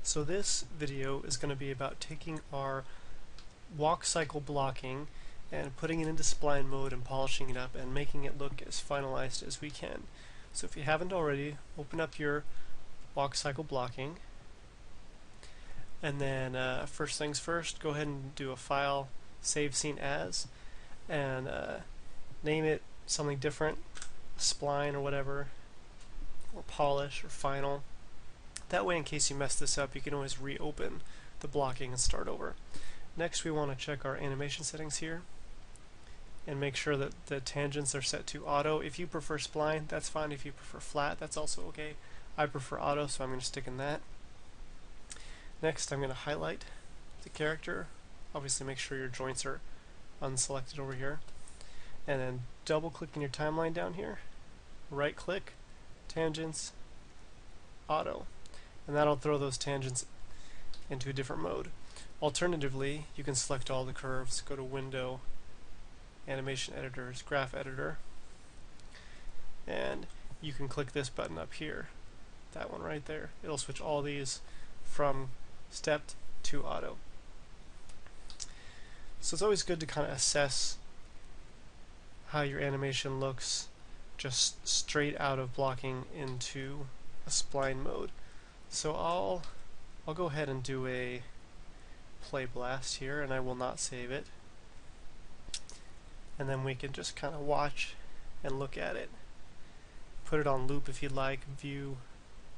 So this video is going to be about taking our walk cycle blocking and putting it into spline mode and polishing it up and making it look as finalized as we can. So if you haven't already, open up your walk cycle blocking, and then first things first, go ahead and do a file, save scene as, and name it something different, spline or whatever, or polish or final. That way, in case you mess this up, you can always reopen the blocking and start over. Next, we want to check our animation settings here and make sure that the tangents are set to auto. If you prefer spline, that's fine. If you prefer flat, that's also okay. I prefer auto, so I'm going to stick in that. Next, I'm going to highlight the character. Obviously, make sure your joints are unselected over here. And then double-click in your timeline down here. Right-click, tangents, auto. And that'll throw those tangents into a different mode. Alternatively, you can select all the curves, go to Window, Animation Editors, Graph Editor, and you can click this button up here, that one right there. It'll switch all these from stepped to auto. So it's always good to kind of assess how your animation looks just straight out of blocking into a spline mode. So I'll go ahead and do a play blast here, and I will not save it. And then we can just kind of watch and look at it. Put it on loop if you'd like, view,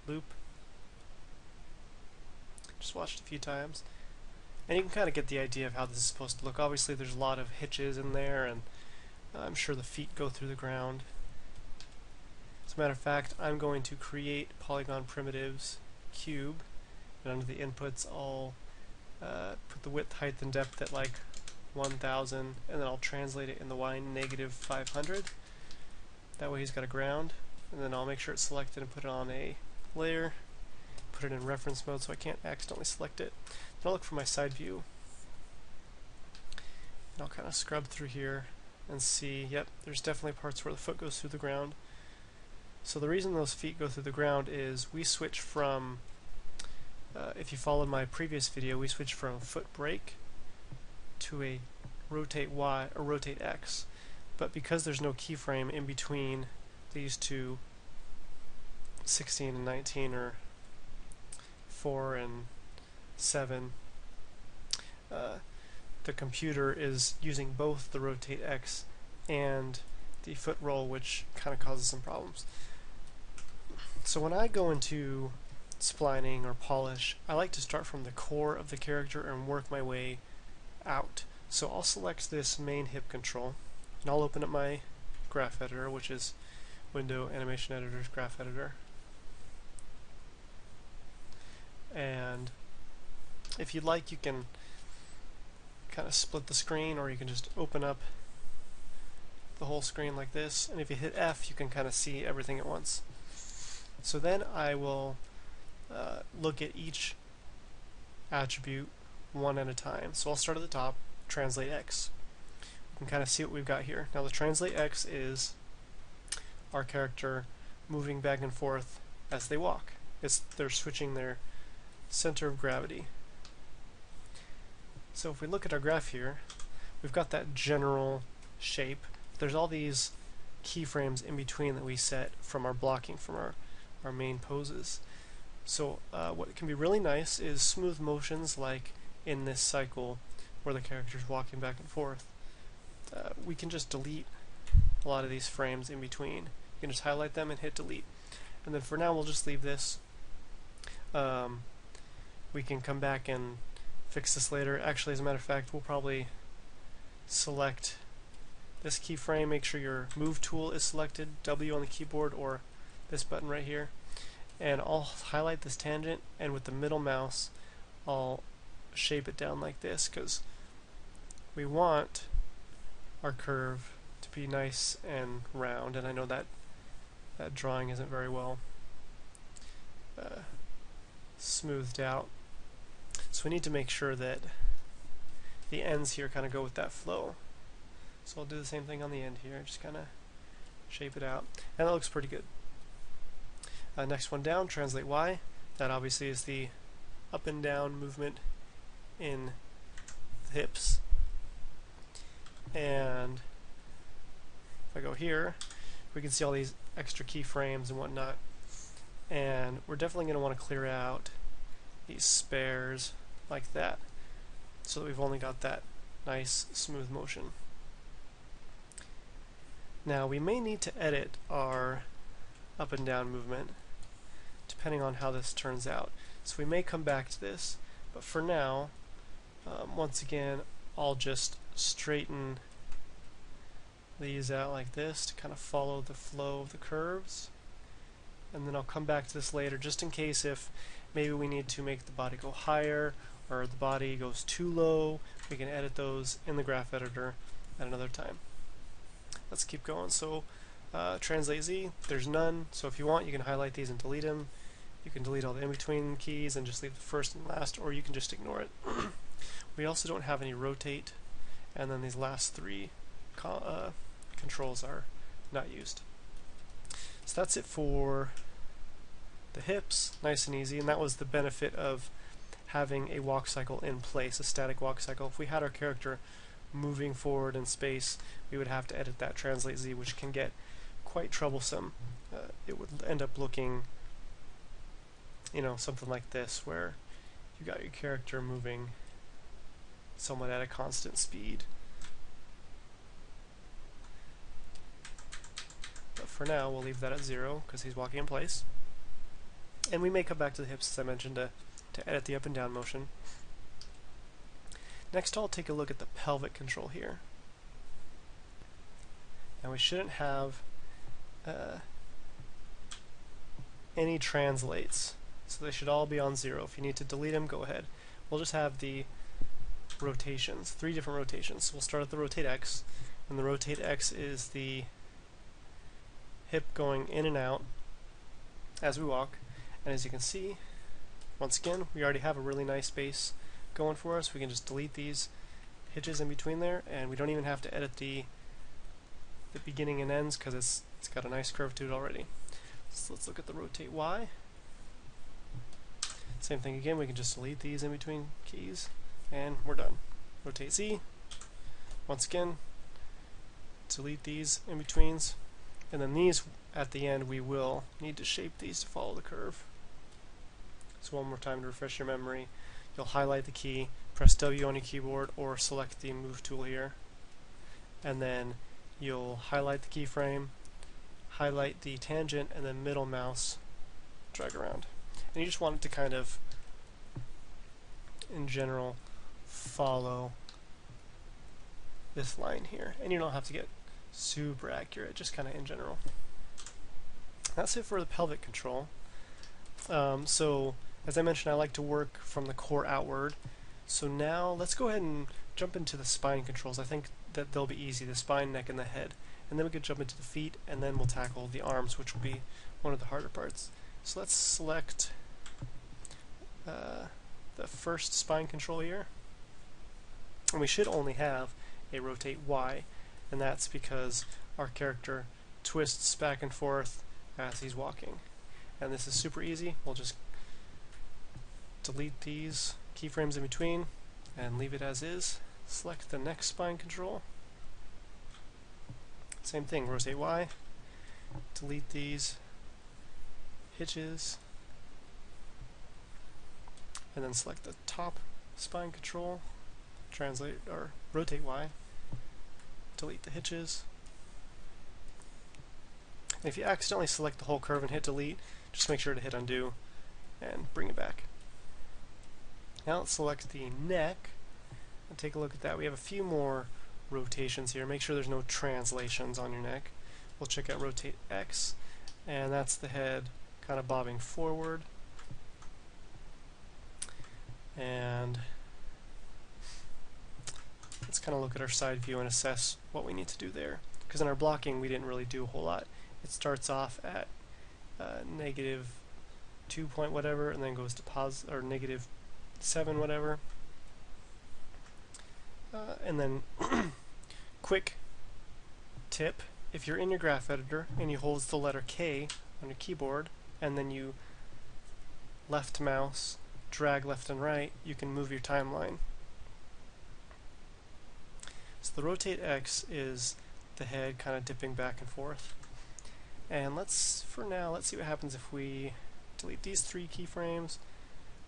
loop. Just watch it a few times. And you can kind of get the idea of how this is supposed to look. Obviously there's a lot of hitches in there, and I'm sure the feet go through the ground. As a matter of fact, I'm going to create polygon primitives cube, and under the inputs I'll put the width, height, and depth at like 1000, and then I'll translate it in the y -500. That way he's got a ground, and then I'll make sure it's selected and put it on a layer, put it in reference mode so I can't accidentally select it. Then I'll look for my side view, and I'll kind of scrub through here and see, yep, there's definitely parts where the foot goes through the ground. So the reason those feet go through the ground is we switch from, if you followed my previous video, we switched from foot brake to a rotate Y or rotate X. But because there's no keyframe in between these two, 16 and 19 or 4 and 7, the computer is using both the rotate X and the foot roll, which kind of causes some problems. So when I go into splining or polish, I like to start from the core of the character and work my way out. So I'll select this main hip control, and I'll open up my graph editor, which is Window, Animation Editors, Graph Editor. And if you'd like, you can kind of split the screen, or you can just open up the whole screen like this, and if you hit F, you can kind of see everything at once. So then I will look at each attribute one at a time. So I'll start at the top, translate X. You can kind of see what we've got here. Now the translate X is our character moving back and forth as they walk. They're switching their center of gravity. So if we look at our graph here, we've got that general shape. There's all these keyframes in between that we set from our blocking, from our main poses. So what can be really nice is smooth motions, like in this cycle where the character's walking back and forth. We can just delete a lot of these frames in between. You can just highlight them and hit delete. And then for now we'll just leave this. We can come back and fix this later. Actually, as a matter of fact, we'll probably select this keyframe, make sure your move tool is selected, W on the keyboard, or this button right here, and I'll highlight this tangent, and with the middle mouse I'll shape it down like this, because we want our curve to be nice and round, and I know that drawing isn't very well smoothed out, so we need to make sure that the ends here kind of go with that flow. So I'll do the same thing on the end here, just kind of shape it out, and that looks pretty good. Next one down, translate Y. That obviously is the up and down movement in the hips. And if I go here, we can see all these extra keyframes and whatnot. And we're definitely going to want to clear out these spares like that, so that we've only got that nice smooth motion. Now we may need to edit our up and down movement depending on how this turns out. So we may come back to this, but for now, once again, I'll just straighten these out like this to kind of follow the flow of the curves. And then I'll come back to this later just in case if maybe we need to make the body go higher or the body goes too low. We can edit those in the graph editor at another time. Let's keep going. So translate Z, there's none, so if you want you can highlight these and delete them. You can delete all the in-between keys and just leave the first and last, or you can just ignore it. We also don't have any rotate, and then these last three controls are not used. So that's it for the hips, nice and easy, and that was the benefit of having a walk cycle in place, a static walk cycle. If we had our character moving forward in space, we would have to edit that translate Z, which can get quite troublesome. It would end up looking, you know, something like this, where you got your character moving somewhat at a constant speed. But for now, we'll leave that at 0 because he's walking in place. And we may come back to the hips, as I mentioned, to edit the up and down motion. Next, I'll take a look at the pelvic control here. Now, we shouldn't have any translates, so they should all be on 0. If you need to delete them, go ahead. We'll just have the rotations, 3 different rotations. So we'll start at the rotate X, and the rotate X is the hip going in and out as we walk. And as you can see, once again, we already have a really nice base going for us. We can just delete these hitches in between there, and we don't even have to edit the beginning and ends because it's got a nice curve to it already. So let's look at the rotate Y. Same thing again, we can just delete these in between keys, and we're done. Rotate Z. Once again, delete these in betweens, and then these at the end we will need to shape these to follow the curve. So one more time to refresh your memory, you'll highlight the key, press W on your keyboard, or select the move tool here, and then you'll highlight the keyframe, highlight the tangent, and then middle mouse drag around. And you just want it to kind of, in general, follow this line here. And you don't have to get super accurate, just kind of in general. That's it for the pelvic control. So, as I mentioned, I like to work from the core outward. So now, let's go ahead and jump into the spine controls. I think that they'll be easy, the spine, neck, and the head. And then we could jump into the feet, and then we'll tackle the arms, which will be one of the harder parts. So let's select the first spine control here. And we should only have a rotate Y, and that's because our character twists back and forth as he's walking. And this is super easy. We'll just delete these keyframes in between and leave it as is. Select the next spine control. Same thing, rotate Y, delete these hitches, and then select the top spine control, translate or rotate Y, delete the hitches. And if you accidentally select the whole curve and hit delete, just make sure to hit undo and bring it back. Now let's select the neck and take a look at that. We have a few more rotations here. Make sure there's no translations on your neck. We'll check out rotate X, and that's the head kind of bobbing forward. And let's kind of look at our side view and assess what we need to do there. Because in our blocking we didn't really do a whole lot. It starts off at -2 point whatever, and then goes to or -7 whatever. And then quick tip, if you're in your graph editor and you hold the letter K on your keyboard and then you left mouse drag left and right, you can move your timeline. So the rotate X is the head kind of dipping back and forth. And for now, let's see what happens if we delete these 3 keyframes,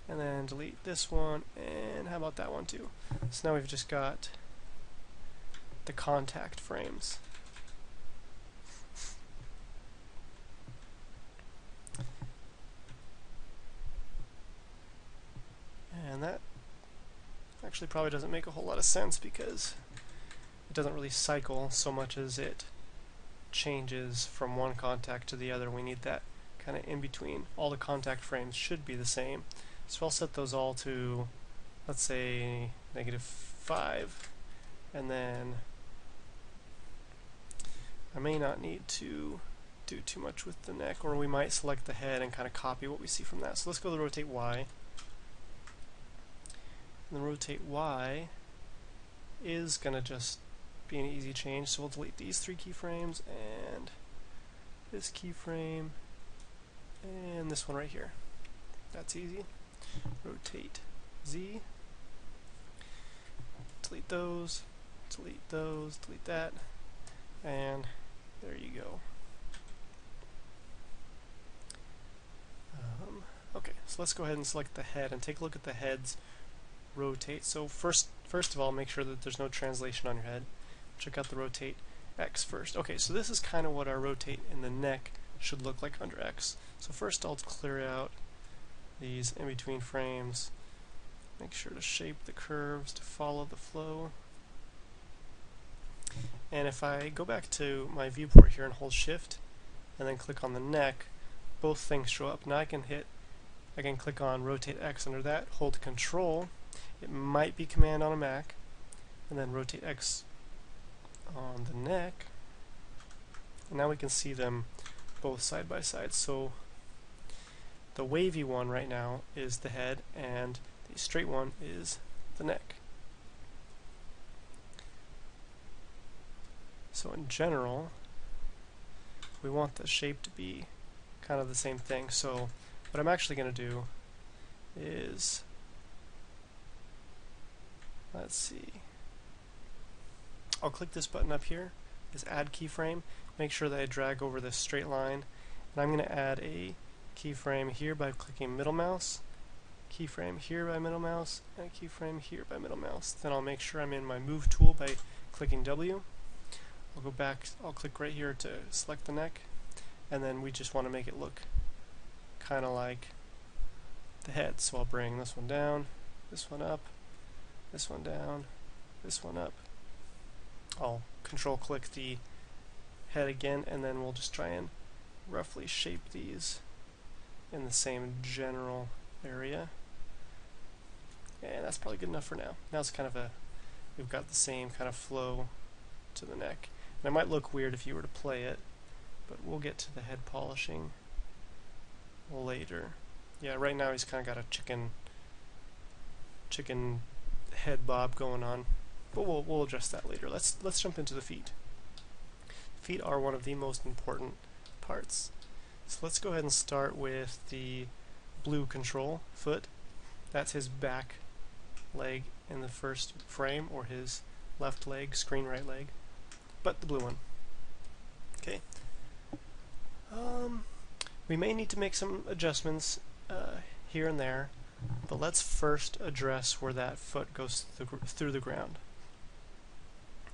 and then delete this one, and how about that one too? So now we've just got the contact frames. And that actually probably doesn't make a whole lot of sense because it doesn't really cycle so much as it changes from one contact to the other. We need that kind of in between. All the contact frames should be the same. So I'll set those all to, let's say, -5, and then I may not need to do too much with the neck, or we might select the head and kind of copy what we see from that. So let's go to rotate Y. And the rotate Y is going to just be an easy change, so we'll delete these 3 keyframes and this keyframe and this one right here. That's easy. Rotate Z, delete those, delete those, delete that, and there you go. Okay, so let's go ahead and select the head and take a look at the head's rotate. So first of all, make sure that there's no translation on your head. Check out the rotate X first. Okay, so this is kind of what our rotate in the neck should look like under X. So first I'll clear out these in-between frames. Make sure to shape the curves to follow the flow. And if I go back to my viewport here and hold Shift and then click on the neck, both things show up. Now I can click on rotate X under that, hold Control. It might be Command on a Mac, and then rotate X on the neck. And now we can see them both side by side. So the wavy one right now is the head, and the straight one is the neck. So in general, we want the shape to be kind of the same thing. So what I'm actually going to do is, let's see, I'll click this button up here, this add keyframe, make sure that I drag over this straight line, and I'm going to add a keyframe here by clicking middle mouse, keyframe here by middle mouse, and a keyframe here by middle mouse. Then I'll make sure I'm in my move tool by clicking W. I'll go back, I'll click right here to select the neck, and then we just want to make it look kind of like the head. So I'll bring this one down, this one up, this one down, this one up. I'll control click the head again, and then we'll just try and roughly shape these in the same general area. And that's probably good enough for now. Now it's kind of we've got the same kind of flow to the neck. And it might look weird if you were to play it, but we'll get to the head polishing later. Yeah, right now he's kind of got a chicken head bob going on, but we'll address that later. Let's jump into the feet. Feet are one of the most important parts. So let's go ahead and start with the blue control foot. That's his back leg in the first frame, or his left leg, screen right leg, but the blue one. Okay. We may need to make some adjustments here and there, but let's first address where that foot goes through the ground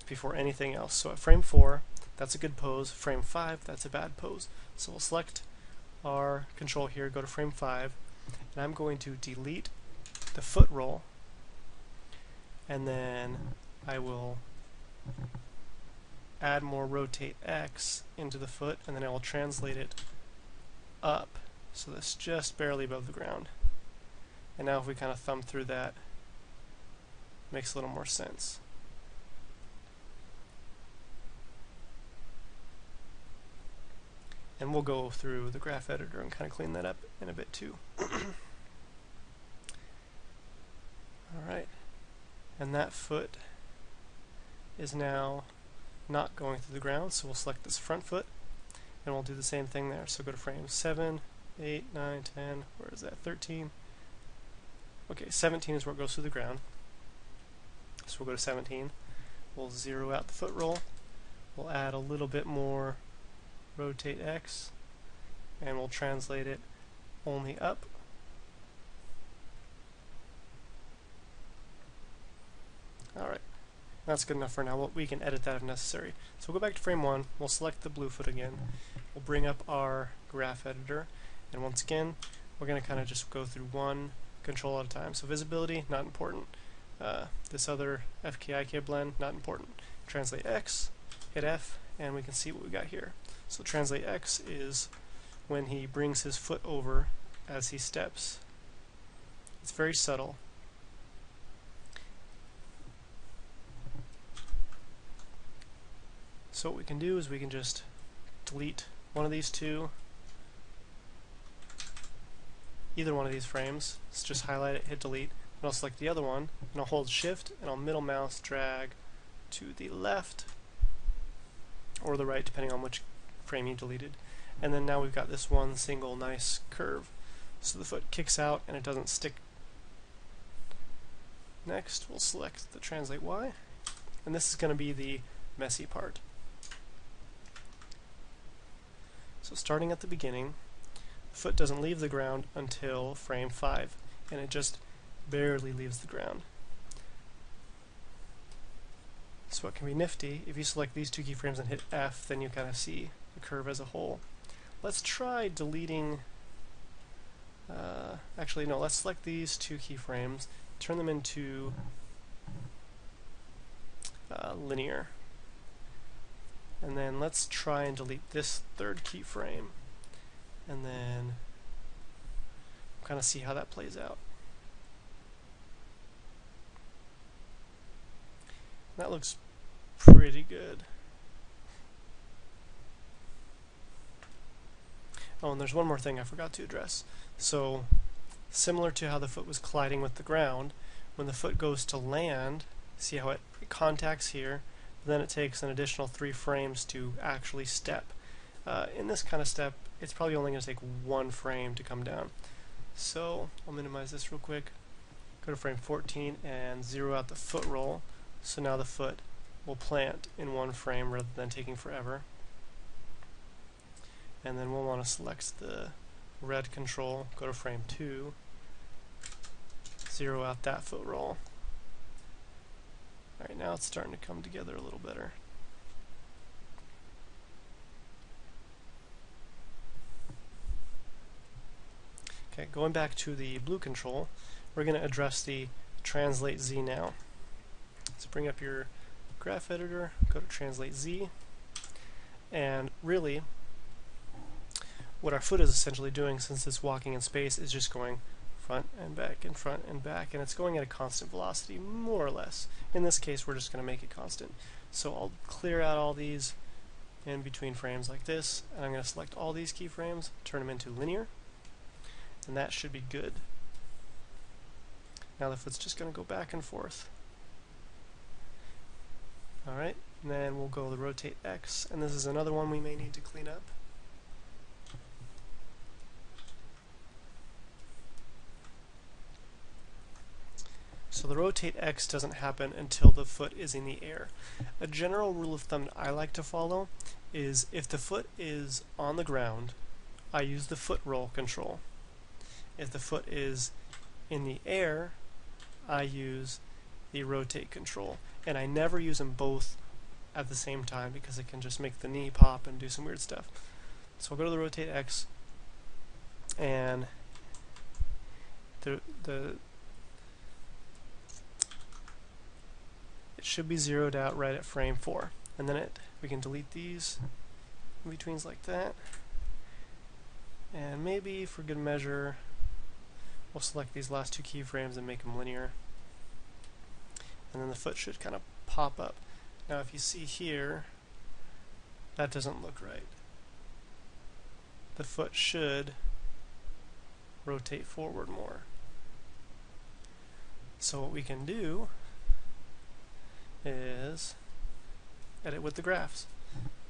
before anything else. So at frame 4, that's a good pose. Frame 5, that's a bad pose. So we'll select our control here, go to frame 5, and I'm going to delete the foot roll, and then I will add more rotate X into the foot, and then I will translate it up so that's just barely above the ground. And now if we kind of thumb through that, it makes a little more sense. And we'll go through the graph editor and kind of clean that up in a bit too. Alright, and that foot is now not going through the ground, so we'll select this front foot and we'll do the same thing there. So go to frame 7, 8, 9, 10, where is that, 13, Okay, 17 is where it goes through the ground. So we'll go to 17. We'll zero out the foot roll. We'll add a little bit more rotate X, and we'll translate it only up. Alright, that's good enough for now. We can edit that if necessary. So we'll go back to frame 1, we'll select the blue foot again, we'll bring up our graph editor, and once again, we're going to kind of just go through one control at a time. So visibility, not important. This other FKIK blend, not important. Translate X, hit F, and we can see what we got here. So translate X is when he brings his foot over as he steps. It's very subtle. So what we can do is we can just delete one of these two, either one of these frames. Let's just highlight it, hit delete, and I'll select the other one, and I'll hold shift, and I'll middle mouse drag to the left, or the right, depending on which frame you deleted. And then now we've got this one single nice curve. So the foot kicks out and it doesn't stick. Next, we'll select the translate Y, and this is going to be the messy part. So starting at the beginning, the foot doesn't leave the ground until frame 5, and it just barely leaves the ground. So it can be nifty. If you select these two keyframes and hit F, then you kind of see the curve as a whole. Let's try deleting, actually no, let's select these two keyframes, turn them into linear. And then let's try and delete this third keyframe, and then kind of see how that plays out. That looks pretty good. Oh, and there's one more thing I forgot to address. So, similar to how the foot was colliding with the ground, when the foot goes to land, see how it contacts here, then it takes an additional 3 frames to actually step. In this kind of step, it's probably only going to take 1 frame to come down. So, I'll minimize this real quick. Go to frame 14 and zero out the foot roll. So now the foot will plant in 1 frame rather than taking forever. And then we'll want to select the red control, go to frame 2, zero out that foot roll. Alright, now it's starting to come together a little better. Okay, going back to the blue control, we're going to address the translate Z now. So bring up your graph editor, go to translate Z, and really what our foot is essentially doing, since it's walking in space, is just going front and back and front and back, and it's going at a constant velocity, more or less. In this case, we're just going to make it constant. So I'll clear out all these in between frames like this, and I'm going to select all these keyframes, turn them into linear, and that should be good. Now the foot's just going to go back and forth. Alright, and then we'll go to rotate X, and this is another one we may need to clean up. So the rotate X doesn't happen until the foot is in the air. A general rule of thumb I like to follow is if the foot is on the ground, I use the foot roll control. If the foot is in the air, I use the rotate control. And I never use them both at the same time because it can just make the knee pop and do some weird stuff. So I'll go to the rotate X, and it should be zeroed out right at frame 4. And then we can delete these in-betweens like that. And maybe for good measure, we'll select these last 2 keyframes and make them linear. And then the foot should kind of pop up. Now if you see here, that doesn't look right. The foot should rotate forward more. So what we can do is edit with the graphs.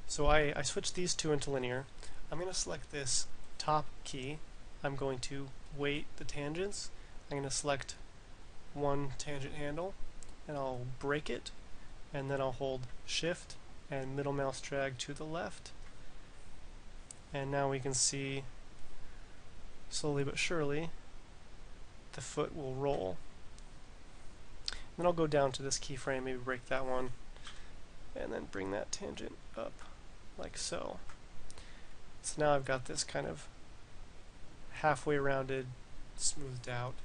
So I switched these 2 into linear. I'm going to select this top key. I'm going to weight the tangents. I'm going to select one tangent handle, and I'll break it, and then I'll hold Shift and middle mouse drag to the left, and now we can see slowly but surely the foot will roll. Then I'll go down to this keyframe, maybe break that one, and then bring that tangent up like so. So now I've got this kind of halfway rounded, smoothed out.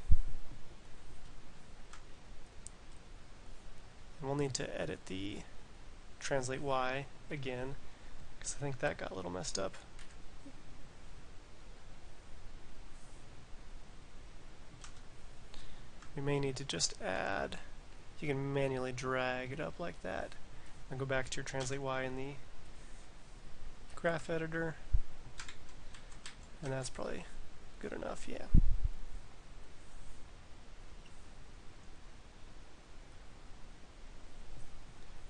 And we'll need to edit the translate Y again, because I think that got a little messed up. We may need to just add, you can manually drag it up like that, and go back to your translate Y in the graph editor, and that's probably good enough, yeah.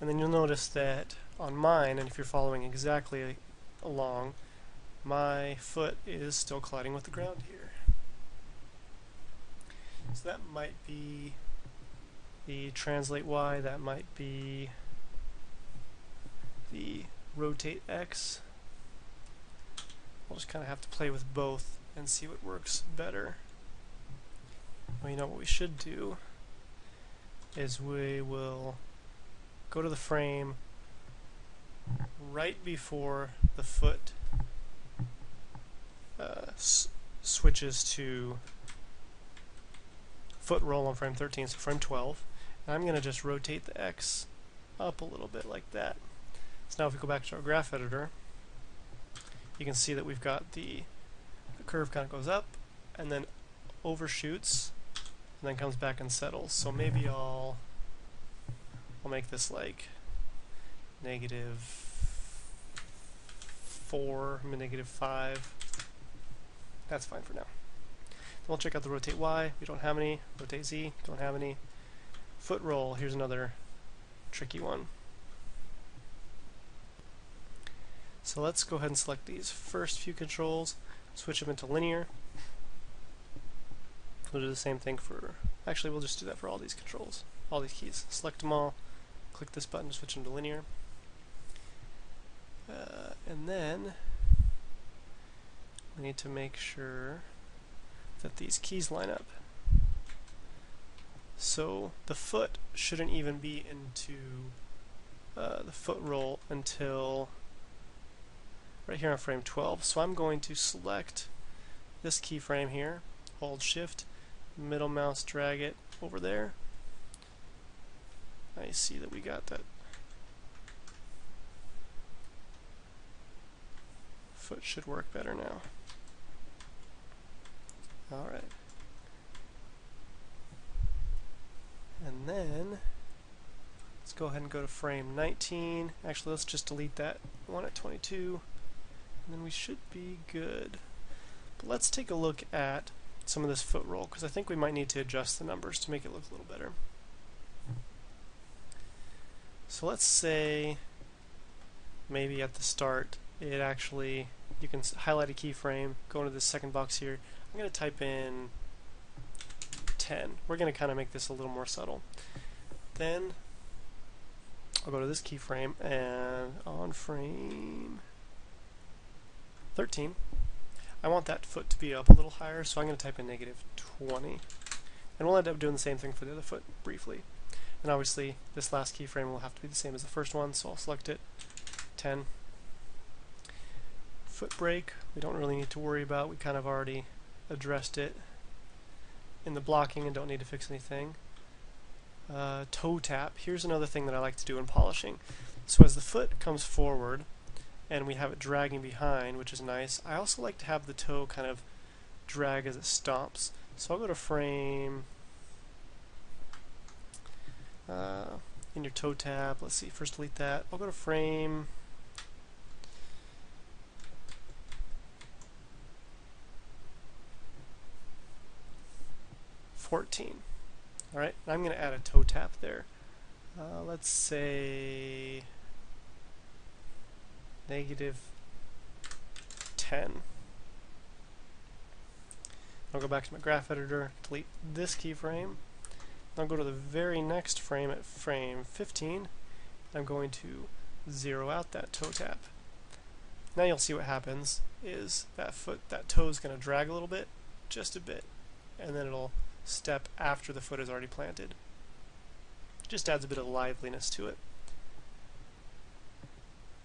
And then you'll notice that on mine, and if you're following exactly along, my foot is still colliding with the ground here. So that might be the translate Y, that might be the rotate X. We'll just kind of have to play with both and see what works better. Well, you know what we should do is we will go to the frame right before the foot switches to foot roll on frame 13, so frame 12. And I'm going to just rotate the X up a little bit like that. So now if we go back to our graph editor, you can see that we've got the curve kind of goes up and then overshoots and then comes back and settles. So maybe I'll make this like -4, -5. That's fine for now. Then we'll check out the rotate Y. We don't have any. Rotate Z. Don't have any. Foot roll. Here's another tricky one. So let's go ahead and select these first few controls, switch them into linear. We'll do the same thing for, actually we'll just do that for all these controls, all these keys. Select them all, click this button to switch them to linear. And then we need to make sure that these keys line up. So the foot shouldn't even be into the foot roll until right here on frame 12. So I'm going to select this keyframe here, hold Shift, middle mouse drag it over there. I see that we got that foot should work better now. Alright. And then let's go ahead and go to frame 19. Actually, let's just delete that one at 22. And then we should be good. But let's take a look at some of this foot roll, because I think we might need to adjust the numbers to make it look a little better. So let's say maybe at the start it actually, you can highlight a keyframe, go into this second box here. I'm going to type in 10. We're going to kind of make this a little more subtle. Then I'll go to this keyframe, and on frame 13 I want that foot to be up a little higher, so I'm going to type in -20. And we'll end up doing the same thing for the other foot briefly. And obviously this last keyframe will have to be the same as the first one, so I'll select it, 10. Foot brake, we don't really need to worry about, we kind of already addressed it in the blocking and don't need to fix anything. Toe tap, here's another thing that I like to do in polishing. So as the foot comes forward and we have it dragging behind, which is nice, I also like to have the toe kind of drag as it stomps. So I'll go to frame, in your toe tap, let's see, first delete that, I'll go to frame 14. Alright, I'm going to add a toe tap there. Let's say -10. I'll go back to my graph editor, delete this keyframe, I'll go to the very next frame at frame 15. I'm going to zero out that toe tap. Now you'll see what happens is that toe is going to drag a little bit, just a bit, and then it'll step after the foot is already planted. Just adds a bit of liveliness to it.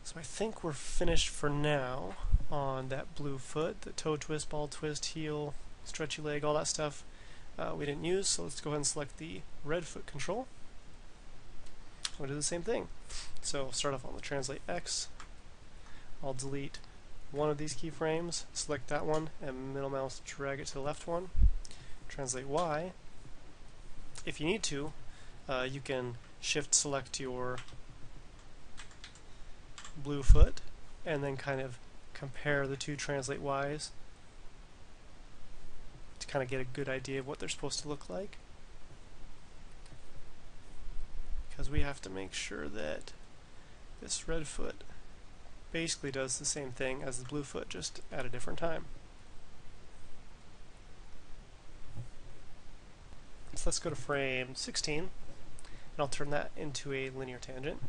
So I think we're finished for now on that blue foot, the toe twist, ball twist, heel, stretchy leg, all that stuff we didn't use. So let's go ahead and select the red foot control. We'll do the same thing. So start off on the translate X. I'll delete one of these keyframes, select that one, and middle mouse drag it to the left one. Translate Y. If you need to, you can shift select your blue foot and then kind of compare the two translate Ys to kind of get a good idea of what they're supposed to look like. Because we have to make sure that this red foot basically does the same thing as the blue foot, just at a different time. So let's go to frame 16, and I'll turn that into a linear tangent.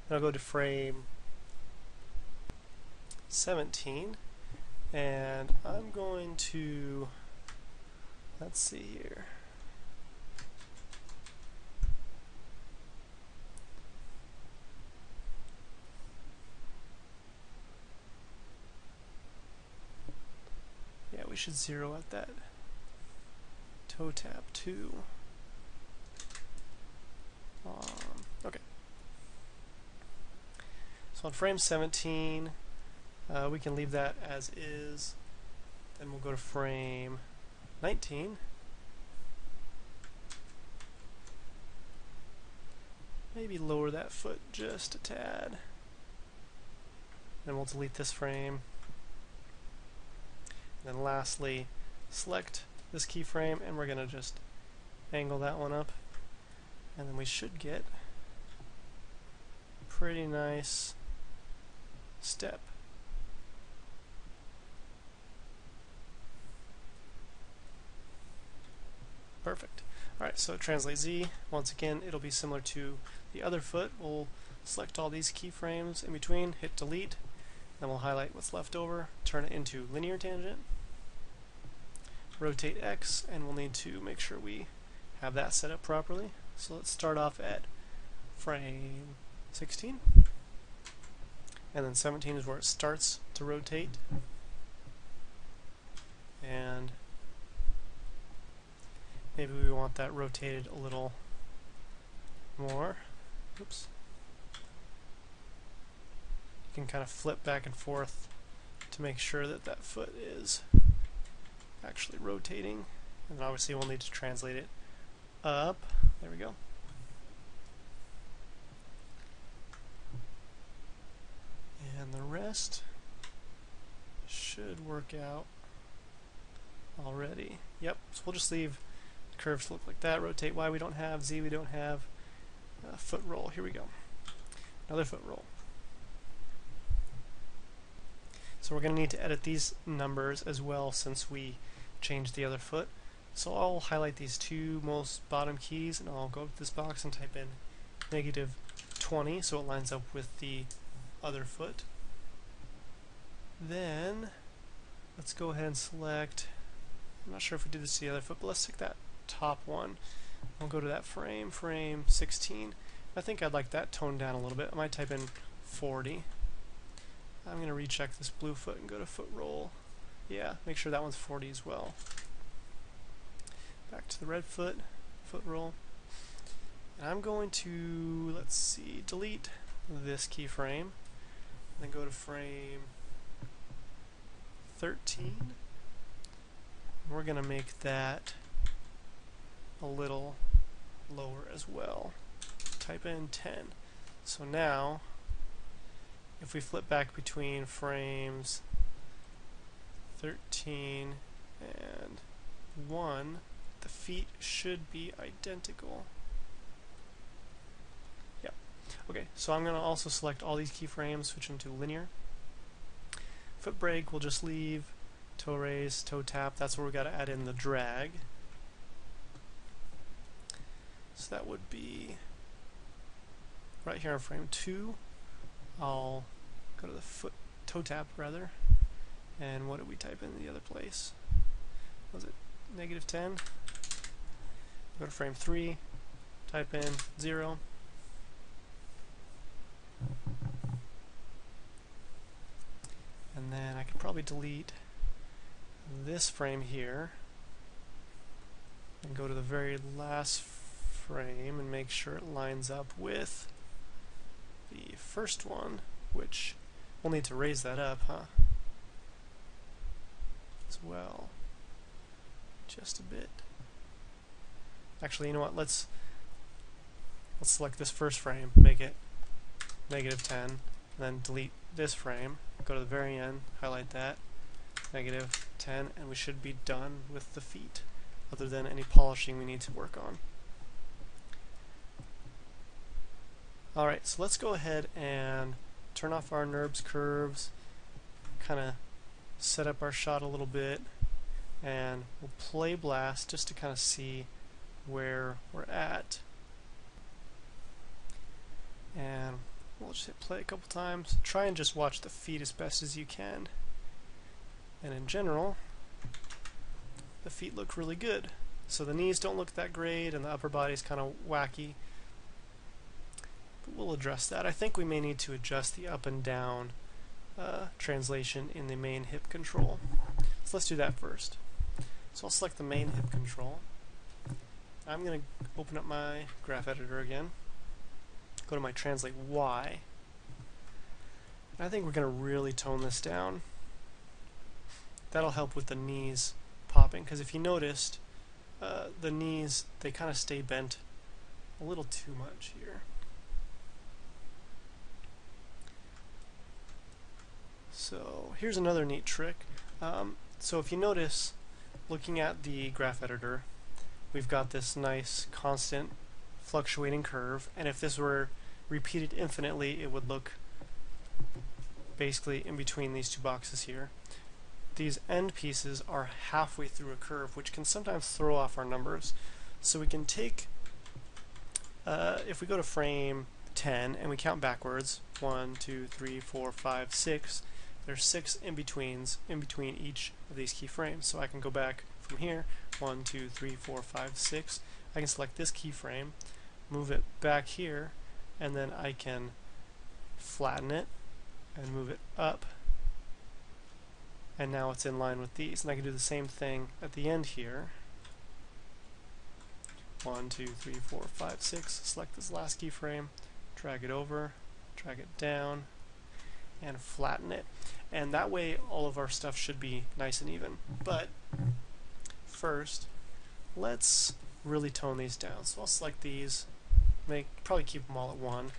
And I'll go to frame 17, and I'm going to, let's see here. Yeah, we should zero out that toe tap too. Okay. So on frame 17, we can leave that as is. Then we'll go to frame 19. Maybe lower that foot just a tad. Then we'll delete this frame. And then lastly, select this keyframe, and we're going to just angle that one up. And then we should get a pretty nice step. Perfect. Alright, so translate Z. Once again, it'll be similar to the other foot. We'll select all these keyframes in between, hit delete, then we'll highlight what's left over, turn it into linear tangent, rotate X, and we'll need to make sure we have that set up properly. So let's start off at frame 16, and then 17 is where it starts to rotate, and maybe we want that rotated a little more. Oops. You can kind of flip back and forth to make sure that that foot is actually rotating, and obviously we'll need to translate it up. There we go. And the rest should work out already. Yep, so we'll just leave the curves to look like that. Rotate Y we don't have, Z we don't have. Foot roll, here we go. Another foot roll. So we're going to need to edit these numbers as well since we changed the other foot. So I'll highlight these two most bottom keys, and I'll go up to this box and type in -20 so it lines up with the other foot. Then let's go ahead and select, I'm not sure if we did this to the other foot, but let's take that top one. I'll go to that frame, frame 16. I think I'd like that toned down a little bit. I might type in 40. I'm going to recheck this blue foot and go to foot roll. Yeah, make sure that one's 40 as well. Back to the red foot, foot roll. And I'm going to, let's see, delete this keyframe, then go to frame 13. We're going to make that a little lower as well. Type in 10. So now, if we flip back between frames 13 and 1, the feet should be identical. Yep. Okay, so I'm going to also select all these keyframes, switch them to linear. Foot brake, we'll just leave toe raise, toe tap. That's where we got to add in the drag. So that would be right here on frame 2. I'll go to the toe tap rather, and what did we type in the other place? Was it -10? Go to frame 3, type in 0. And then I could probably delete this frame here and go to the very last frame and make sure it lines up with the first one, which we'll need to raise that up, as well. Just a bit. Actually, you know what? Let's select this first frame, make it -10, and then delete this frame. Go to the very end, highlight that, -10, and we should be done with the feet, other than any polishing we need to work on. Alright, so let's go ahead and turn off our NURBS curves, kind of set up our shot a little bit, and we'll play blast just to kind of see where we're at. And we'll just hit play a couple times. Try and just watch the feet as best as you can. And in general, the feet look really good. So the knees don't look that great, and the upper body's kind of wacky. But we'll address that. I think we may need to adjust the up and down translation in the main hip control. So let's do that first. So I'll select the main hip control. I'm going to open up my graph editor again. Go to my translate Y. I think we're going to really tone this down. That'll help with the knees popping, because if you noticed, the knees, they kind of stay bent a little too much here. So here's another neat trick. So if you notice, looking at the graph editor, we've got this nice constant fluctuating curve, and if this were repeated infinitely, it would look basically in between these two boxes here. These end pieces are halfway through a curve, which can sometimes throw off our numbers. So we can take, if we go to frame 10 and we count backwards, 1, 2, 3, 4, 5, 6, there's 6 in-betweens in between each of these keyframes. So I can go back from here, 1, 2, 3, 4, 5, 6. I can select this keyframe, move it back here, and then I can flatten it and move it up, and now it's in line with these. And I can do the same thing at the end here. 1, 2, 3, 4, 5, 6. Select this last keyframe, drag it over, drag it down, and flatten it. And that way all of our stuff should be nice and even. But first, let's really tone these down. So I'll select these, probably keep them all at 1.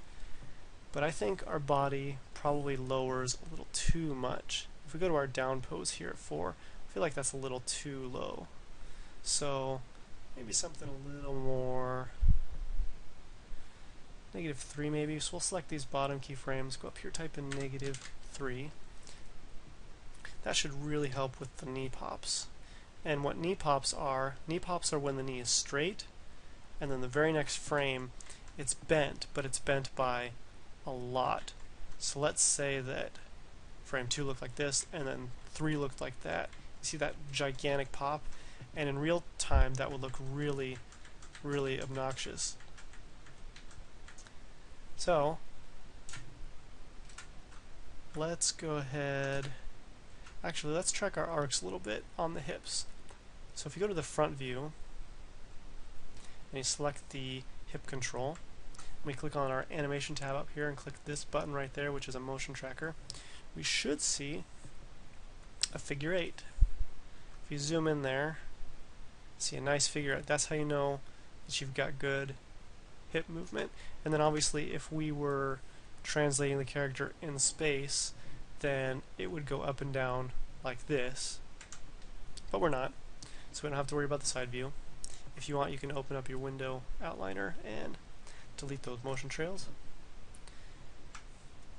But I think our body probably lowers a little too much. If we go to our down pose here at 4, I feel like that's a little too low. So maybe something a little more, -3 maybe. So we'll select these bottom keyframes, go up here, type in -3. That should really help with the knee pops. And what knee pops are when the knee is straight, and then the very next frame it's bent, but it's bent by a lot. So let's say that frame 2 looked like this, and then 3 looked like that. You see that gigantic pop? And in real time that would look really, really obnoxious. So let's go ahead, actually let's track our arcs a little bit on the hips. So if you go to the front view and you select the hip control, we click on our animation tab up here and click this button right there, which is a motion tracker, we should see a figure 8. If you zoom in there, see a nice figure 8. That's how you know that you've got good hip movement. And then obviously if we were translating the character in space, then it would go up and down like this. But we're not, so we don't have to worry about the side view. If you want, you can open up your window outliner and delete those motion trails.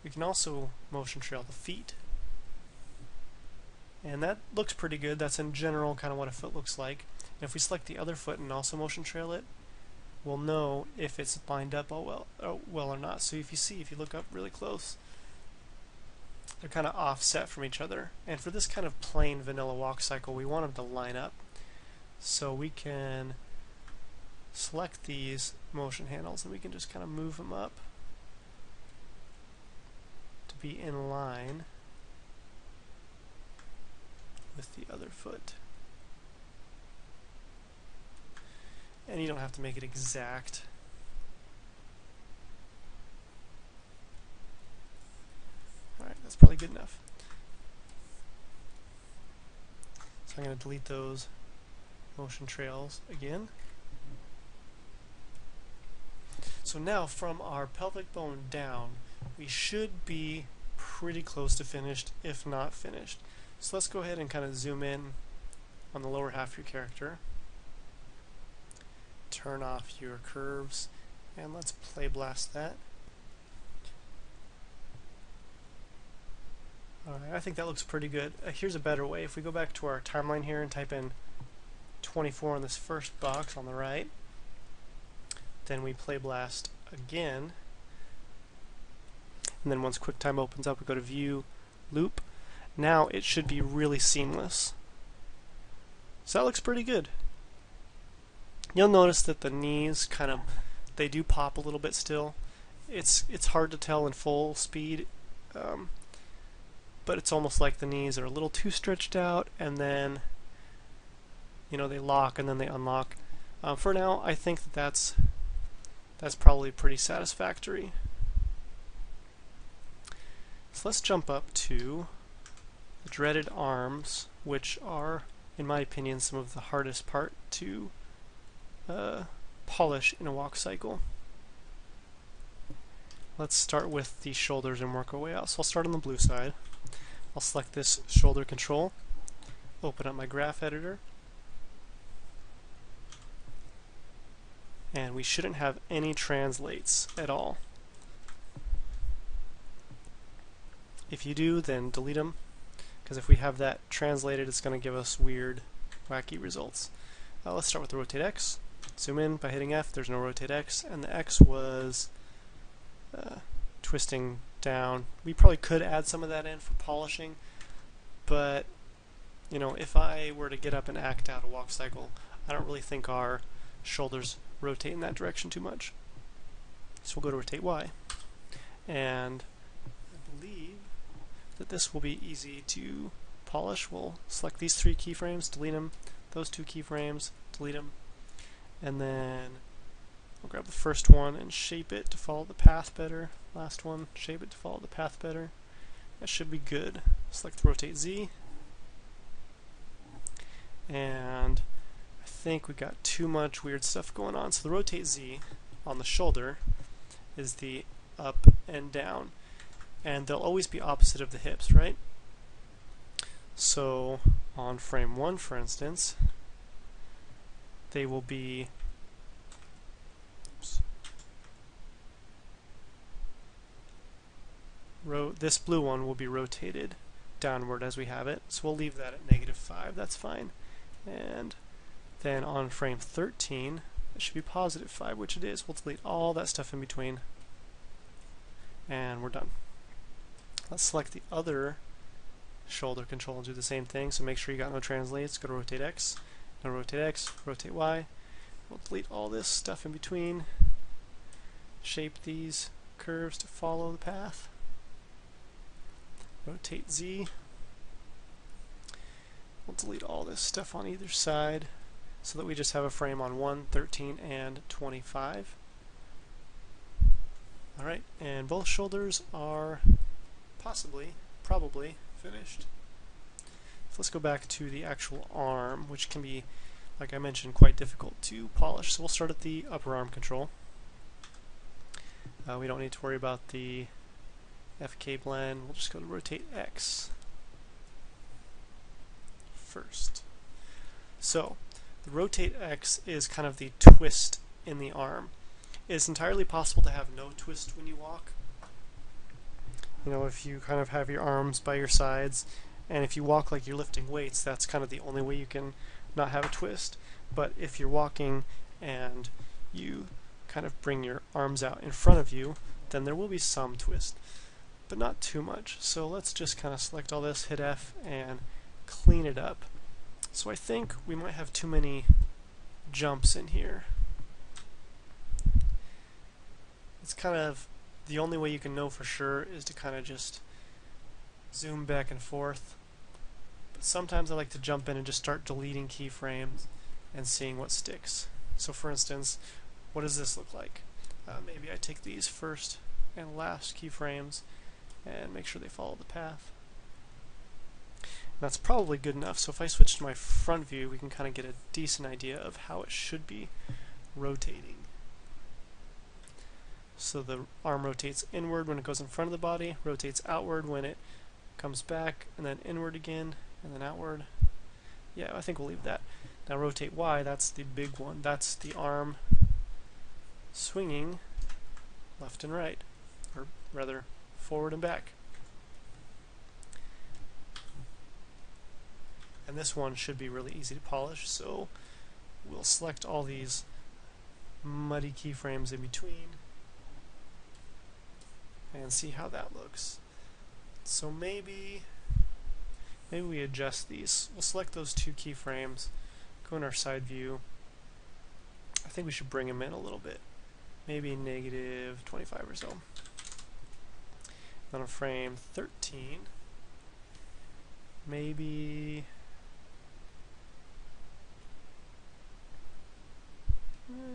We can also motion trail the feet, and that looks pretty good. That's in general kind of what a foot looks like. And if we select the other foot and also motion trail it, will know if it's lined up well or not. So if you look up really close, they're kind of offset from each other. And for this kind of plain vanilla walk cycle, we want them to line up. So we can select these motion handles and we can just kind of move them up to be in line with the other foot. And you don't have to make it exact. Alright, that's probably good enough. So I'm going to delete those motion trails again. So now from our pelvic bone down, we should be pretty close to finished, if not finished. So let's go ahead and kind of zoom in on the lower half of your character. Turn off your curves, and let's play blast that. Alright, I think that looks pretty good. Here's a better way. If we go back to our timeline here and type in 24 in this first box on the right, then we play blast again, and then once QuickTime opens up, we go to View, Loop. Now it should be really seamless. So that looks pretty good. You'll notice that the knees they do pop a little bit still. It's hard to tell in full speed, but it's almost like the knees are a little too stretched out, and then they lock and then they unlock. For now, I think that's probably pretty satisfactory. So let's jump up to the dreaded arms, which are, in my opinion, some of the hardest part to polish in a walk cycle. Let's start with the shoulders and work our way out. So I'll start on the blue side. I'll select this shoulder control, open up my graph editor, and we shouldn't have any translates at all. If you do, then delete them, because if we have that translated, it's going to give us weird, wacky results. Let's start with the rotate X. Zoom in by hitting F. There's no rotate X, and the X was twisting down. We probably could add some of that in for polishing, but if I were to get up and act out a walk cycle, I don't really think our shoulders rotate in that direction too much. So we'll go to rotate Y, and I believe that this will be easy to polish. We'll select these 3 keyframes, delete them, those 2 keyframes, delete them, and then we'll grab the first one and shape it to follow the path better. Last one, shape it to follow the path better. That should be good. Select the rotate Z, and I think we got too much weird stuff going on. So the rotate Z on the shoulder is the up and down, and they'll always be opposite of the hips, right? So on frame 1, for instance, they will be this blue one will be rotated downward as we have it, so we'll leave that at -5, that's fine. And then on frame 13, it should be +5, which it is. We'll delete all that stuff in between, and we're done. Let's select the other shoulder control and do the same thing, so make sure you got no translates. Go to rotate X, no rotate X, rotate Y. We'll delete all this stuff in between, shape these curves to follow the path. Rotate Z. We'll delete all this stuff on either side so that we just have a frame on 1, 13, and 25. Alright, and both shoulders are probably finished. So let's go back to the actual arm, which can be, like I mentioned, quite difficult to polish. So we'll start at the upper arm control. We don't need to worry about the FK blend. We'll just go to rotate X first. So the rotate X is kind of the twist in the arm. It's entirely possible to have no twist when you walk. If you kind of have your arms by your sides, and if you walk like you're lifting weights, that's kind of the only way you can not have a twist. But if you're walking and you kind of bring your arms out in front of you, then there will be some twist, but not too much. So let's just kind of select all this, hit F, and clean it up. So I think we might have too many jumps in here. It's kind of the only way you can know for sure is to kind of just zoom back and forth. But sometimes I like to jump in and just start deleting keyframes and seeing what sticks. So for instance, what does this look like? Maybe I take these first and last keyframes and make sure they follow the path. And that's probably good enough. So if I switch to my front view, we can kind of get a decent idea of how it should be rotating. So the arm rotates inward when it goes in front of the body, rotates outward when it comes back, and then inward again, and then outward. Yeah, I think we'll leave that. Now rotate Y, that's the big one. That's the arm swinging left and right, or rather forward and back. And this one should be really easy to polish, so we'll select all these muddy keyframes in between and see how that looks. So maybe we adjust these. We'll select those two keyframes, go in our side view. I think we should bring them in a little bit, maybe negative 25 or so. Then on frame 13, maybe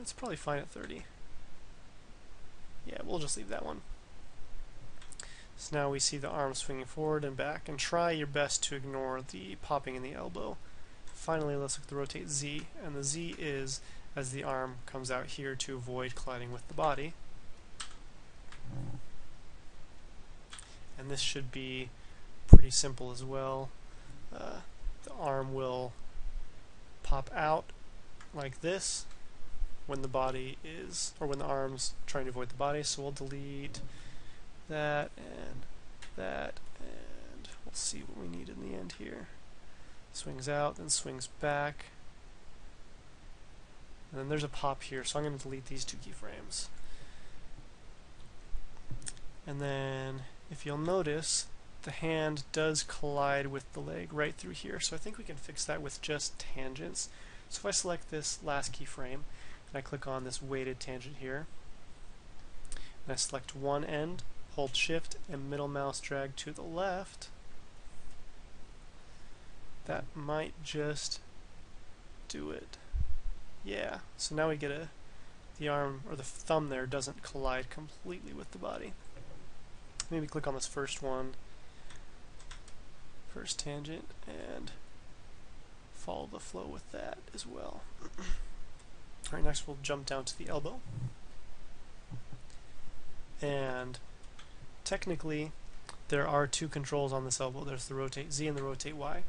it's probably fine at 30. Yeah, we'll just leave that one. So now we see the arm swinging forward and back, and try your best to ignore the popping in the elbow. Finally, let's look at the rotate Z, and the Z is as the arm comes out here to avoid colliding with the body. And this should be pretty simple as well. The arm will pop out like this when the body is, or when the arm's trying to avoid the body. So we'll delete that, and we'll see what we need in the end here. Swings out, then swings back, and then there's a pop here, so I'm going to delete these two keyframes. And then if you'll notice, the hand does collide with the leg right through here, so I think we can fix that with just tangents. So if I select this last keyframe and I click on this weighted tangent here, and I select one end, hold shift and middle mouse drag to the left, that might just do it. Yeah, so now we get the arm, or the thumb there doesn't collide completely with the body. Maybe click on this first one, first tangent, and follow the flow with that as well. Alright, next we'll jump down to the elbow. And technically, there are two controls on this elbow. There's the rotate Z and the rotate Y.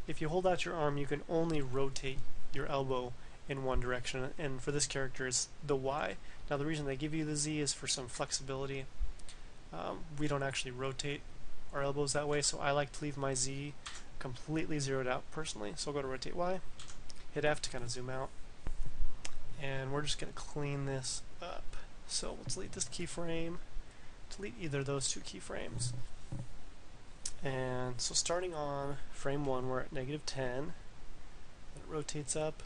If you hold out your arm, you can only rotate your elbow in one direction, and for this character it's the Y. Now the reason they give you the Z is for some flexibility. We don't actually rotate our elbows that way, so I like to leave my Z completely zeroed out personally. So I'll go to rotate Y, hit F to kind of zoom out, and we're just going to clean this up. So we'll delete this keyframe, delete either of those two keyframes. And so starting on frame 1, we're at negative 10. It rotates up.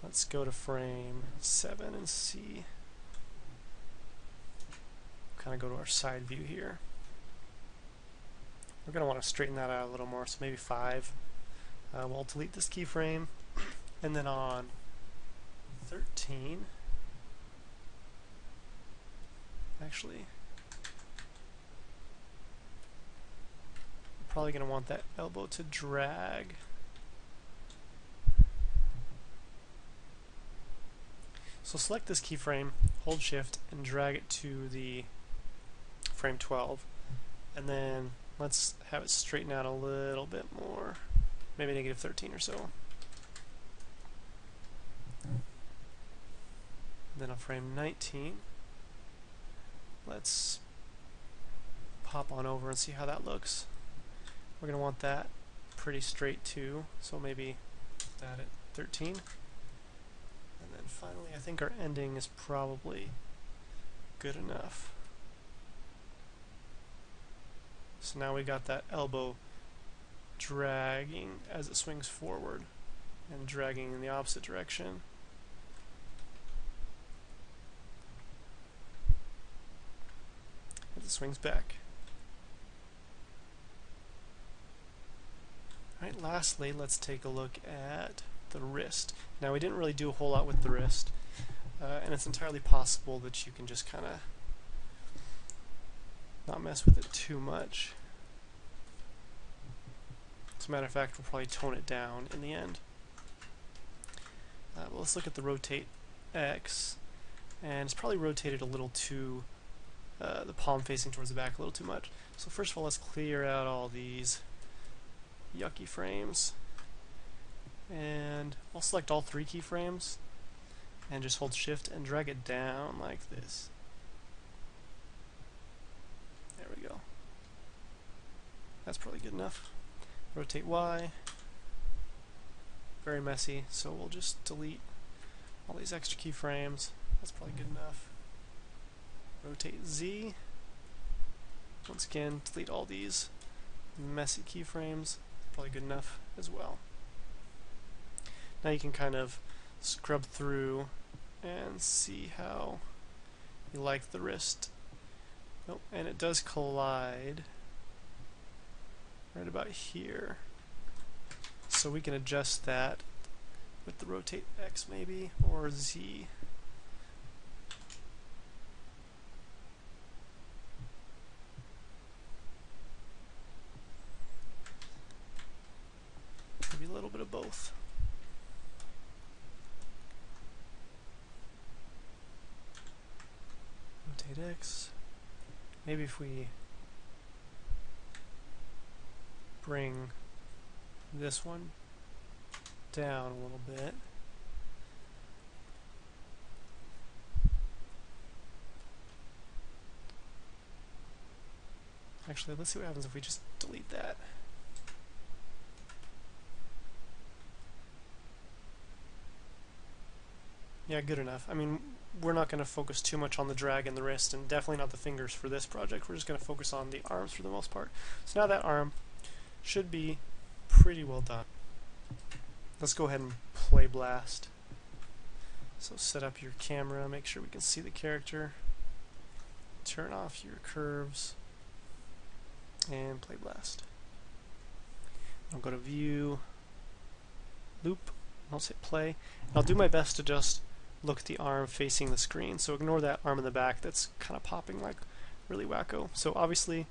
Let's go to frame 7 and see. Kind of go to our side view here. We're going to want to straighten that out a little more, so maybe 5. We'll delete this keyframe, and then on 13, actually, we're probably going to want that elbow to drag. So select this keyframe, hold shift, and drag it to the frame 12, and then let's have it straighten out a little bit more, maybe negative 13 or so. Then on frame 19, let's pop on over and see how that looks. We're going to want that pretty straight too, so maybe that at 13. And then finally, I think our ending is probably good enough. So now we got that elbow dragging as it swings forward and dragging in the opposite direction. As it swings back. Alright, lastly, let's take a look at the wrist. Now, we didn't really do a whole lot with the wrist, and it's entirely possible that you can just kind of not mess with it too much. As a matter of fact, we'll probably tone it down in the end. But let's look at the rotate X, and it's probably rotated a little too, the palm facing towards the back a little too much. So first of all, let's clear out all these yucky frames, and I'll select all 3 keyframes and just hold shift and drag it down like this. There we go. That's probably good enough. Rotate Y. Very messy, so we'll just delete all these extra keyframes. That's probably good enough. Rotate Z. Once again, delete all these messy keyframes. Probably good enough as well. Now you can kind of scrub through and see how you like the wrist. Oh, and it does collide right about here. So we can adjust that with the rotate X maybe, or Z. Maybe a little bit of both. Rotate X. Maybe if we bring this one down a little bit. Actually, let's see what happens if we just delete that. Yeah, good enough. I mean, we're not going to focus too much on the drag and the wrist, and definitely not the fingers for this project. We're just going to focus on the arms for the most part. So now that arm should be pretty well done. Let's go ahead and play blast. So set up your camera, make sure we can see the character, turn off your curves, and play blast. I'll go to view, loop, I'll say play, and I'll do my best to just look at the arm facing the screen, so ignore that arm in the back that's kind of popping like really wacko. So obviously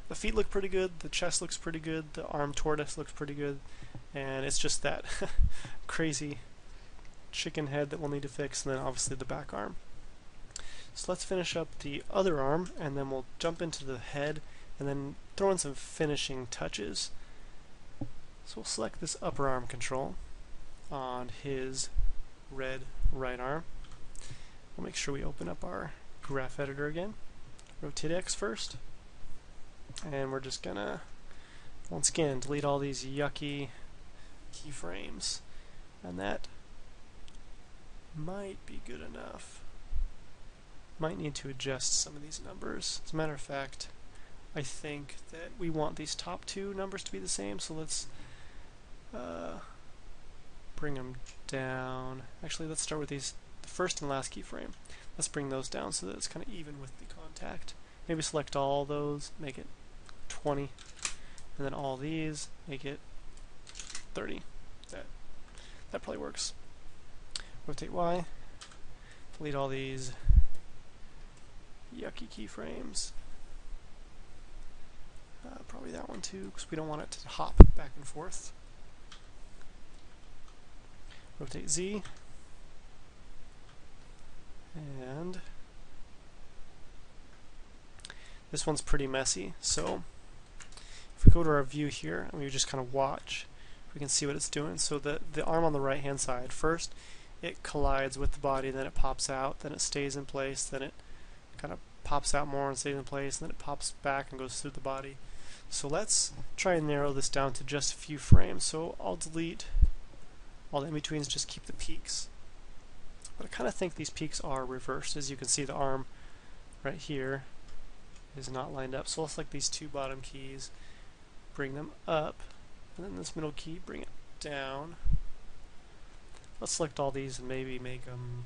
the feet look pretty good, the chest looks pretty good, the arm tortoise looks pretty good, and it's just that crazy chicken head that we'll need to fix, and then obviously the back arm. So let's finish up the other arm, and then we'll jump into the head and then throw in some finishing touches. So we'll select this upper arm control on his red right arm. We'll make sure we open up our graph editor again. Rotate X first, and we're just gonna once again delete all these yucky keyframes, and that might be good enough. Might need to adjust some of these numbers. As a matter of fact, I think that we want these top 2 numbers to be the same, so let's bring them down. Actually, let's start with these, the first and last keyframe. Let's bring those down so that it's kind of even with the contact. Maybe select all those, make it 20, and then all these, make it 30. That probably works. Rotate Y, delete all these yucky keyframes. Probably that one too, because we don't want it to hop back and forth. Rotate Z, and this one's pretty messy, so if we go to our view here and we just kind of watch, we can see what it's doing. So the arm on the right hand side, first it collides with the body, then it pops out, then it stays in place, then it kind of pops out more and stays in place, and then it pops back and goes through the body. So let's try and narrow this down to just a few frames. So I'll delete all the in-betweens, just keep the peaks. But kind of think these peaks are reversed. As you can see, the arm right here is not lined up. So let's select these two bottom keys, bring them up, and then this middle key, bring it down. Let's select all these and maybe make them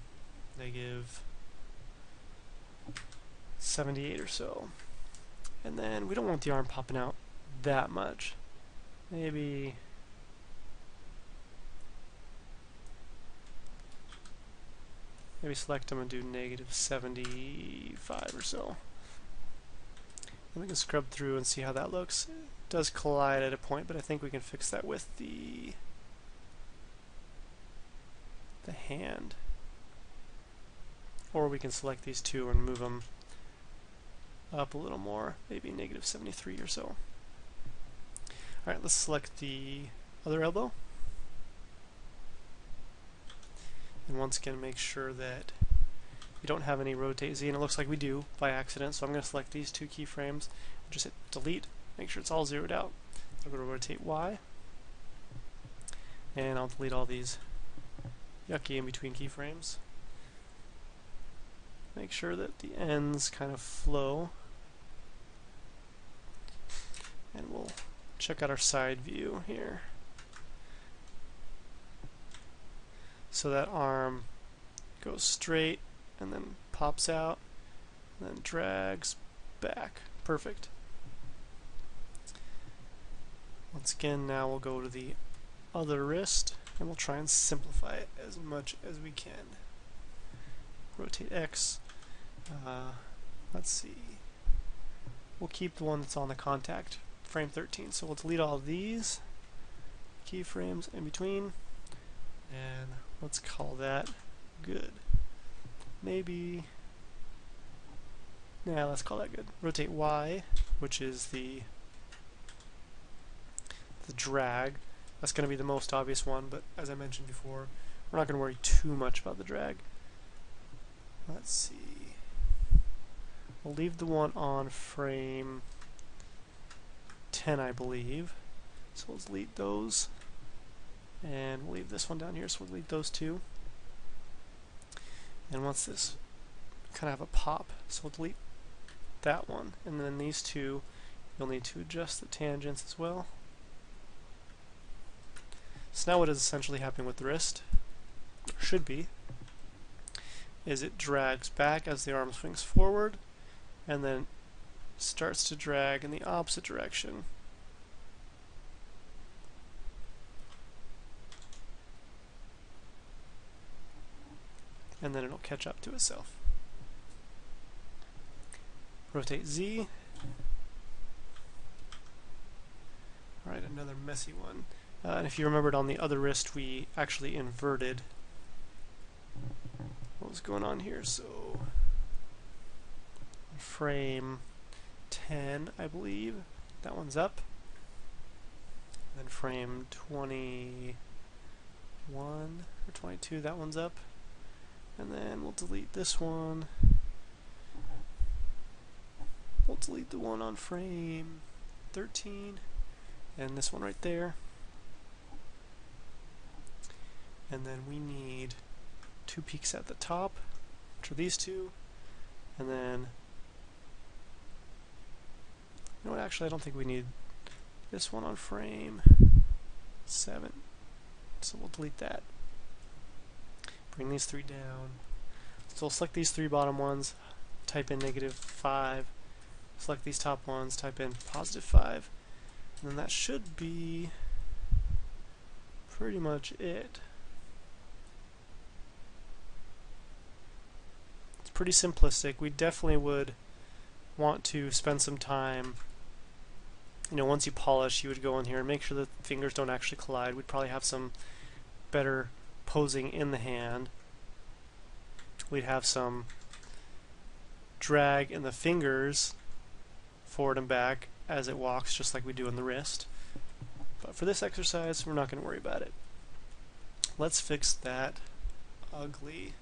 negative 78 or so. And then we don't want the arm popping out that much. Maybe select them and do negative 75 or so. And we can scrub through and see how that looks. It does collide at a point, but I think we can fix that with the hand. Or we can select these two and move them up a little more, maybe negative 73 or so. Alright, let's select the other elbow. And once again, make sure that you don't have any rotate Z, and it looks like we do by accident, so I'm going to select these two keyframes, just hit delete, make sure it's all zeroed out. I'm going to rotate Y, and I'll delete all these yucky in between keyframes. Make sure that the ends kind of flow, and we'll check out our side view here. So that arm goes straight and then pops out and then drags back. Perfect. Once again, now we'll go to the other wrist and we'll try and simplify it as much as we can. Rotate X. Let's see. We'll keep the one that's on the contact, frame 13. So we'll delete all of these keyframes in between, and let's call that good. Maybe, yeah, let's call that good. Rotate Y, which is the drag. That's going to be the most obvious one, but as I mentioned before, we're not going to worry too much about the drag. Let's see. We'll leave the one on frame 10, I believe. So we'll delete those. And we'll leave this one down here, so we'll delete those two. And once this kind of have a pop, so we'll delete that one. And then these two, you'll need to adjust the tangents as well. So now what is essentially happening with the wrist, or should be, is it drags back as the arm swings forward, and then starts to drag in the opposite direction. And then it'll catch up to itself. Rotate Z. Alright, another messy one. And if you remembered on the other wrist, we actually inverted what was going on here. So frame 10, I believe, that one's up. Then frame 21 or 22, that one's up. And then we'll delete this one. We'll delete the one on frame 13 and this one right there. And then we need two peaks at the top, which are these two. And then, you know what, actually I don't think we need this one on frame 7. So we'll delete that. Bring these three down. So we'll select these three bottom ones, type in -5. Select these top ones, type in +5. And then that should be pretty much it. It's pretty simplistic. We definitely would want to spend some time, you know, once you polish, you would go in here and make sure that the fingers don't actually collide. We'd probably have some better posing in the hand. We'd have some drag in the fingers forward and back as it walks, just like we do in the wrist. But for this exercise, we're not going to worry about it. Let's fix that ugly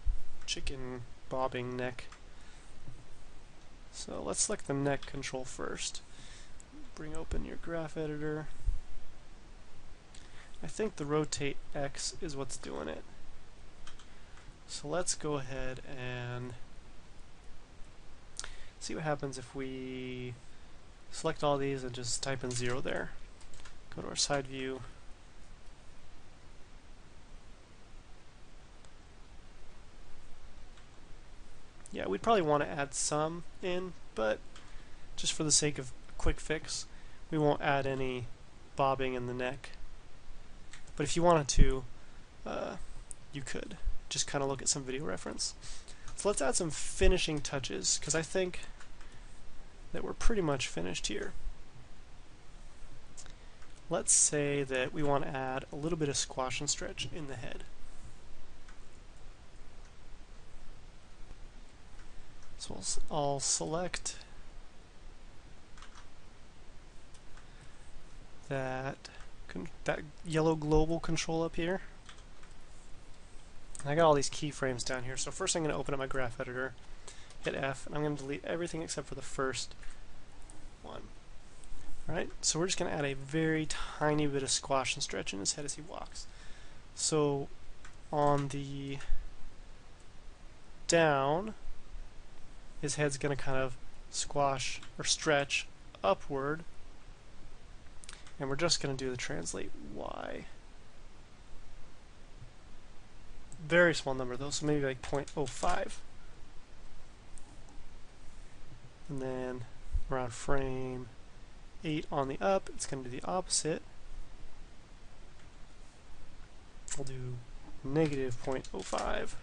chicken bobbing neck. So let's select the neck control first. Bring open your graph editor. I think the rotate X is what's doing it. So let's go ahead and see what happens if we select all these and just type in 0 there. Go to our side view. Yeah, we'd probably want to add some in, but just for the sake of a quick fix, we won't add any bobbing in the neck. But if you wanted to, you could just kind of look at some video reference. So let's add some finishing touches, because I think that we're pretty much finished here. Let's say that we want to add a little bit of squash and stretch in the head. So I'll select that yellow global control up here. I got all these keyframes down here. So first I'm going to open up my graph editor, hit F, and I'm going to delete everything except for the first one. Alright, so we're just going to add a very tiny bit of squash and stretch in his head as he walks. So on the down, his head's going to kind of squash or stretch upward, and we're just going to do the translate Y. Very small number though, so maybe like 0.05. And then around frame 8 on the up, it's going to do the opposite. We'll do negative 0.05.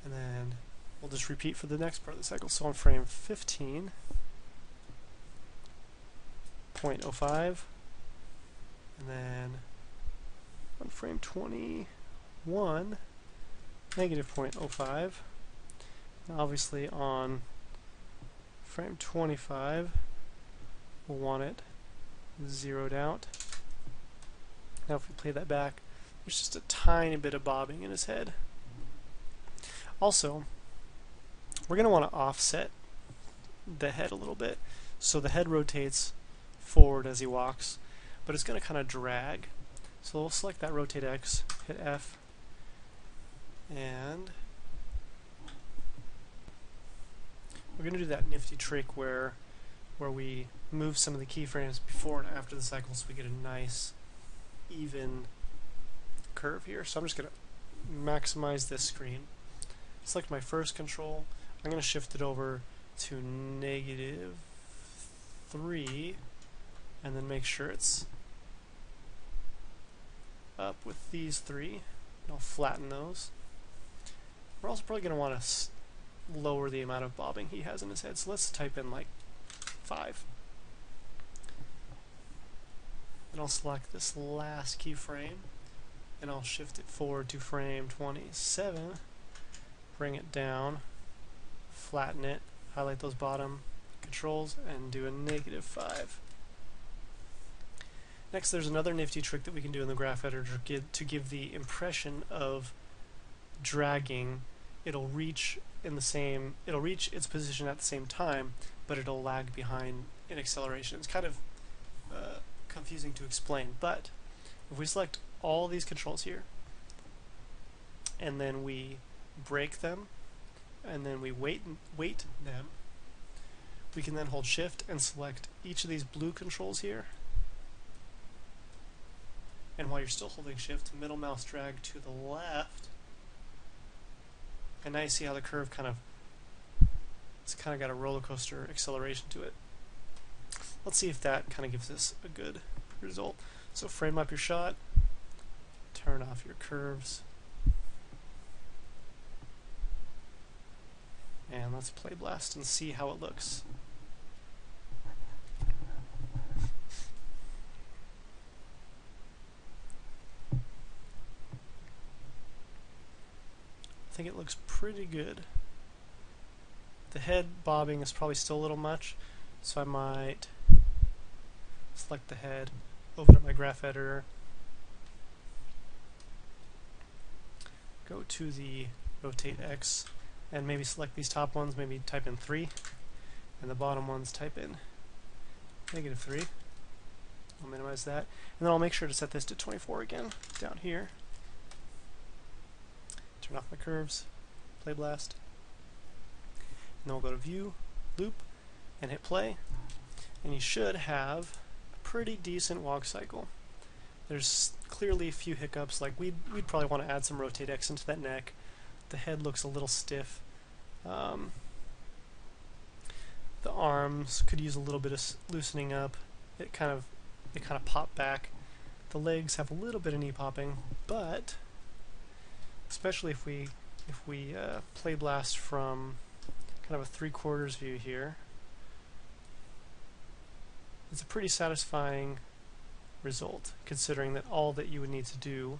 And then we'll just repeat for the next part of the cycle. So on frame 15, 0.05. And then on frame 21, negative 0.05. And obviously on frame 25, we'll want it zeroed out. Now if we play that back, there's just a tiny bit of bobbing in his head. Also, we're going to want to offset the head a little bit. So the head rotates forward as he walks, but it's going to kind of drag. So we'll select that rotate X, hit F, and we're going to do that nifty trick where we move some of the keyframes before and after the cycle so we get a nice even curve here. So I'm just going to maximize this screen. Select my first control. I'm going to shift it over to -3 and then make sure it's up with these 3. And I'll flatten those. We're also probably going to want to lower the amount of bobbing he has in his head, so let's type in like 5. And I'll select this last keyframe and I'll shift it forward to frame 27, bring it down, flatten it, highlight those bottom controls, and do a -5. Next, there's another nifty trick that we can do in the graph editor to give the impression of dragging. It'll reach its position at the same time, but it'll lag behind in acceleration. It's kind of confusing to explain, but if we select all these controls here, and then we break them, and then we weight them, we can then hold Shift and select each of these blue controls here. And while you're still holding Shift, middle mouse drag to the left, and now you see how the curve it's kind of got a roller coaster acceleration to it. Let's see if that kind of gives us a good result. So frame up your shot, turn off your curves, and let's play blast and see how it looks. I think it looks pretty good. The head bobbing is probably still a little much, so I might select the head, open up my graph editor, go to the rotate X, and maybe select these top ones, maybe type in 3, and the bottom ones type in -3. I'll minimize that, and then I'll make sure to set this to 24 again down here. Turn off my curves, play blast. And then we'll go to View, Loop, and hit play. And you should have a pretty decent walk cycle. There's clearly a few hiccups, like we'd probably want to add some Rotate X into that neck. The head looks a little stiff. The arms could use a little bit of loosening up. It kind of popped back. The legs have a little bit of knee popping, but especially if we play blast from kind of a 3/4 view here, it's a pretty satisfying result, considering that all that you would need to do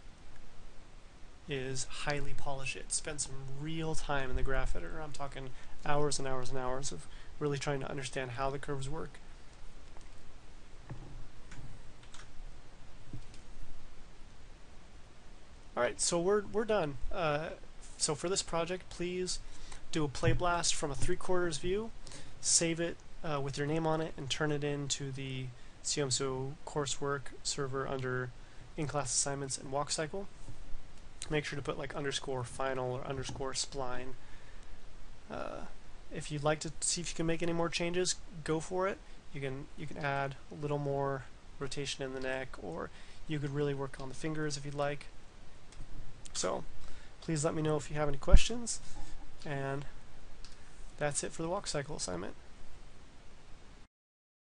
is highly polish it. Spend some real time in the graph editor. I'm talking hours and hours and hours of really trying to understand how the curves work. Alright, so we're done. So for this project, please do a play blast from a 3/4 view, save it with your name on it, and turn it into the CMCO coursework server under in-class assignments and walk cycle. Make sure to put like _final or _spline. If you'd like to see if you can make any more changes, go for it. You can add a little more rotation in the neck, or you could really work on the fingers if you'd like. So please let me know if you have any questions, and that's it for the walk cycle assignment.